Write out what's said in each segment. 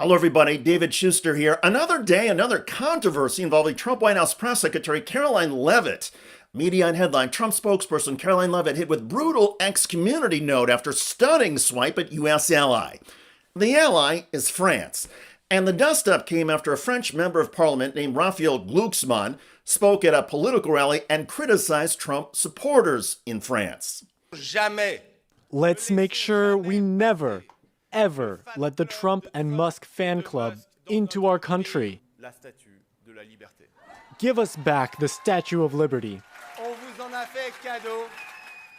Hello, everybody. David Shuster here. Another day, another controversy involving Trump White House Press Secretary Caroline Leavitt. Media and headline: Trump spokesperson Caroline Leavitt hit with brutal ex-community note after stunning swipe at U.S. ally. The ally is France. And the dust-up came after a French member of parliament named Raphael Glucksmann spoke at a political rally and criticized Trump supporters in France. Jamais. Let's make sure we never, ever let the Trump and Musk fan club into our country. Give us back the Statue of Liberty.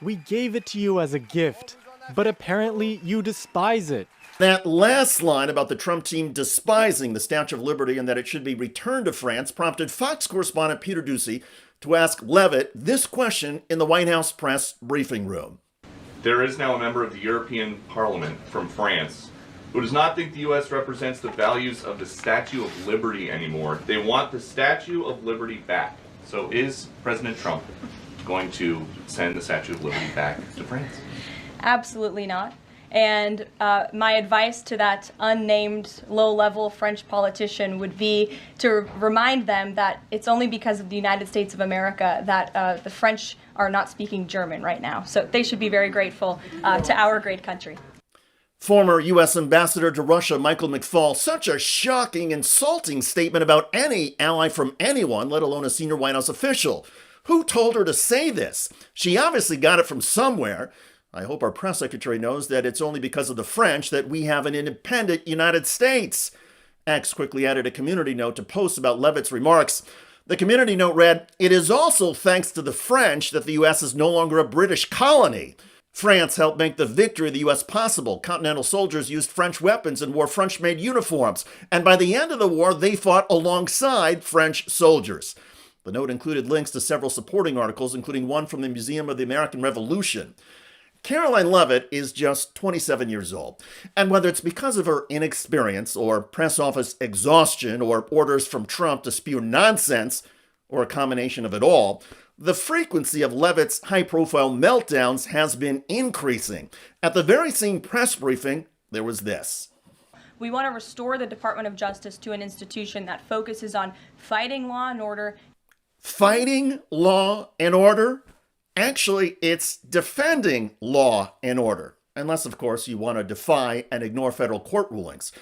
We gave it to you as a gift, but apparently you despise it. That last line about the Trump team despising the Statue of Liberty and that it should be returned to France prompted Fox correspondent Peter Doocy to ask Leavitt this question in the White House press briefing room. There is now a member of the European Parliament from France who does not think the U.S. represents the values of the Statue of Liberty anymore. They want the Statue of Liberty back. So is President Trump going to send the Statue of Liberty back to France? Absolutely not. And my advice to that unnamed low-level French politician would be to remind them that it's only because of the United States of America that the French are not speaking German right now. So they should be very grateful to our great country. Former U.S. Ambassador to Russia Michael McFaul, such a shocking, insulting statement about any ally from anyone, let alone a senior White House official. Who told her to say this? She obviously got it from somewhere. I hope our press secretary knows that it's only because of the French that we have an independent United States. X quickly added a community note to post about Leavitt's remarks. The community note read, "It is also thanks to the French that the U.S. is no longer a British colony. France helped make the victory of the U.S. possible. Continental soldiers used French weapons and wore French-made uniforms. And by the end of the war, they fought alongside French soldiers." The note included links to several supporting articles, including one from the Museum of the American Revolution. Caroline Leavitt is just 27 years old, and whether it's because of her inexperience or press office exhaustion or orders from Trump to spew nonsense, or a combination of it all, the frequency of Leavitt's high-profile meltdowns has been increasing. At the very same press briefing, there was this. We want to restore the Department of Justice to an institution that focuses on fighting law and order. Fighting law and order? Actually, it's defending law and order, unless, of course, you want to defy and ignore federal court rulings.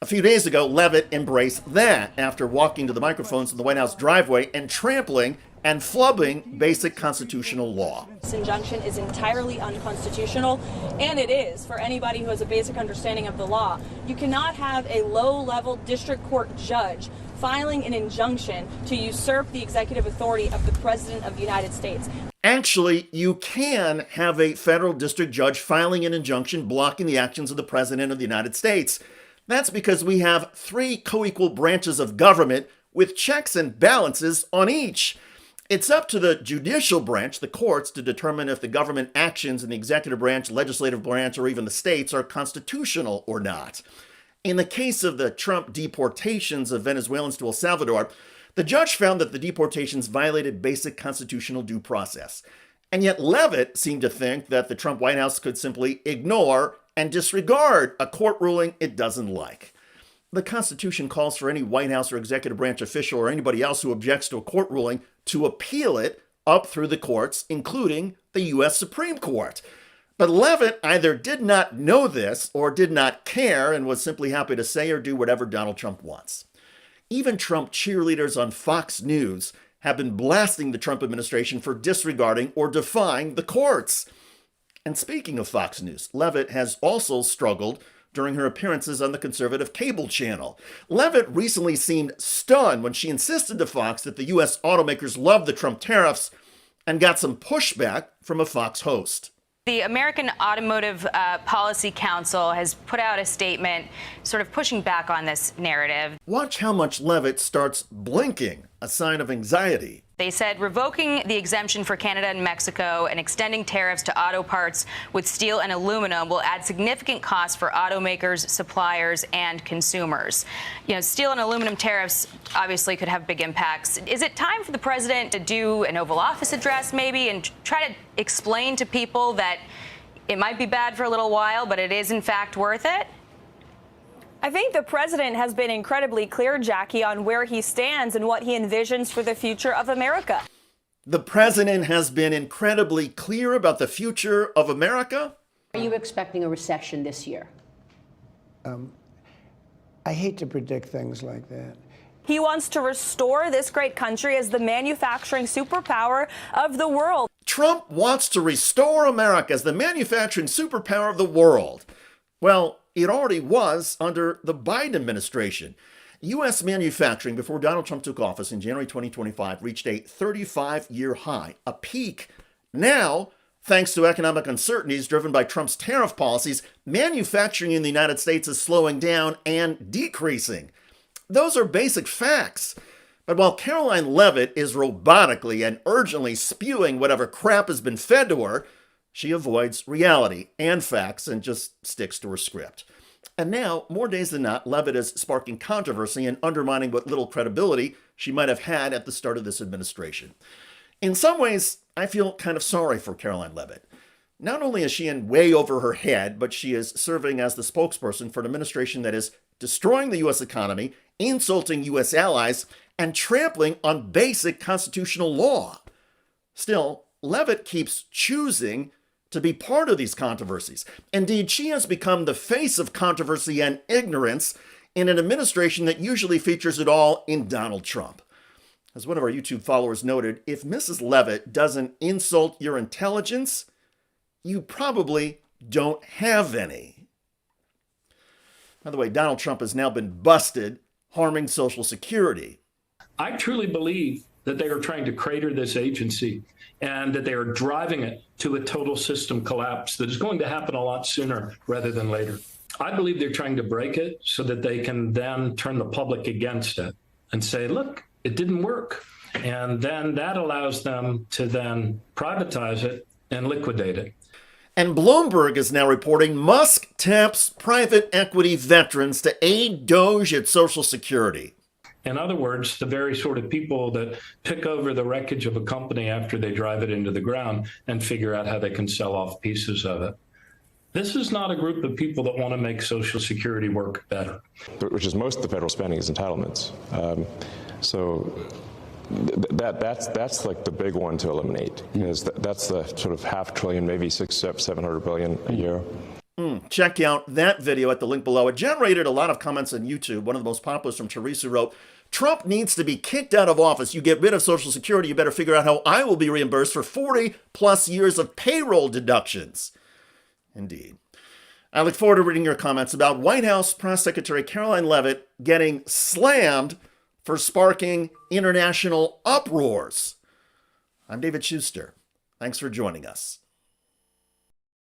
A few days ago, Leavitt embraced that after walking to the microphones in the White House driveway and trampling and flubbing basic constitutional law. This injunction is entirely unconstitutional, and it is for anybody who has a basic understanding of the law. You cannot have a low-level district court judge filing an injunction to usurp the executive authority of the President of the United States. Actually, you can have a federal district judge filing an injunction blocking the actions of the President of the United States. That's because we have three co-equal branches of government with checks and balances on each. It's up to the judicial branch, the courts, to determine if the government actions in the executive branch, legislative branch, or even the states are constitutional or not. In the case of the Trump deportations of Venezuelans to El Salvador, the judge found that the deportations violated basic constitutional due process. And yet Leavitt seemed to think that the Trump White House could simply ignore and disregard a court ruling it doesn't like. The Constitution calls for any White House or executive branch official or anybody else who objects to a court ruling to appeal it up through the courts, including the U.S. Supreme Court. But Leavitt either did not know this or did not care and was simply happy to say or do whatever Donald Trump wants. Even Trump cheerleaders on Fox News have been blasting the Trump administration for disregarding or defying the courts. And speaking of Fox News, Leavitt has also struggled during her appearances on the conservative cable channel. Leavitt recently seemed stunned when she insisted to Fox that the U.S. automakers love the Trump tariffs and got some pushback from a Fox host. The American Automotive Policy Council has put out a statement sort of pushing back on this narrative. Watch how much Leavitt starts blinking, a sign of anxiety. They said revoking the exemption for Canada and Mexico and extending tariffs to auto parts with steel and aluminum will add significant costs for automakers, suppliers, and consumers. You know, steel and aluminum tariffs obviously could have big impacts. Is it time for the president to do an Oval Office address maybe and try to explain to people that it might be bad for a little while, but it is in fact worth it? I think the president has been incredibly clear, Jackie, on where he stands and what he envisions for the future of America. The president has been incredibly clear about the future of America. Are you expecting a recession this year? I hate to predict things like that. He wants to restore this great country as the manufacturing superpower of the world. Trump wants to restore America as the manufacturing superpower of the world. Well, it already was under the Biden administration. U.S. manufacturing before Donald Trump took office in January 2025 reached a 35-year high, a peak. Now, thanks to economic uncertainties driven by Trump's tariff policies, manufacturing in the United States is slowing down and decreasing. Those are basic facts. But while Caroline Leavitt is robotically and urgently spewing whatever crap has been fed to her, she avoids reality and facts and just sticks to her script. And now, more days than not, Leavitt is sparking controversy and undermining what little credibility she might have had at the start of this administration. In some ways, I feel kind of sorry for Caroline Leavitt. Not only is she in way over her head, but she is serving as the spokesperson for an administration that is destroying the U.S. economy, insulting U.S. allies, and trampling on basic constitutional law. Still, Leavitt keeps choosing to be part of these controversies. Indeed, she has become the face of controversy and ignorance in an administration that usually features it all in Donald Trump. As one of our YouTube followers noted, if Mrs. Leavitt doesn't insult your intelligence, you probably don't have any. By the way, Donald Trump has now been busted harming Social Security. I truly believe that they are trying to crater this agency and that they are driving it to a total system collapse that is going to happen a lot sooner rather than later. I believe they're trying to break it so that they can then turn the public against it and say, look, it didn't work. And then that allows them to then privatize it and liquidate it. And Bloomberg is now reporting Musk taps private equity veterans to aid Doge at Social Security. In other words, the very sort of people that pick over the wreckage of a company after they drive it into the ground and figure out how they can sell off pieces of it. This is not a group of people that want to make Social Security work better. Which is most of the federal spending is entitlements. That's like the big one to eliminate. Because that's the sort of $500 billion, maybe $700 billion a year. Check out that video at the link below. It generated a lot of comments on YouTube. One of the most popular is from Teresa, wrote, Trump needs to be kicked out of office. You get rid of Social Security, you better figure out how I will be reimbursed for 40 plus years of payroll deductions. Indeed. I look forward to reading your comments about White House Press Secretary Caroline Leavitt getting slammed for sparking international uproars. I'm David Shuster. Thanks for joining us.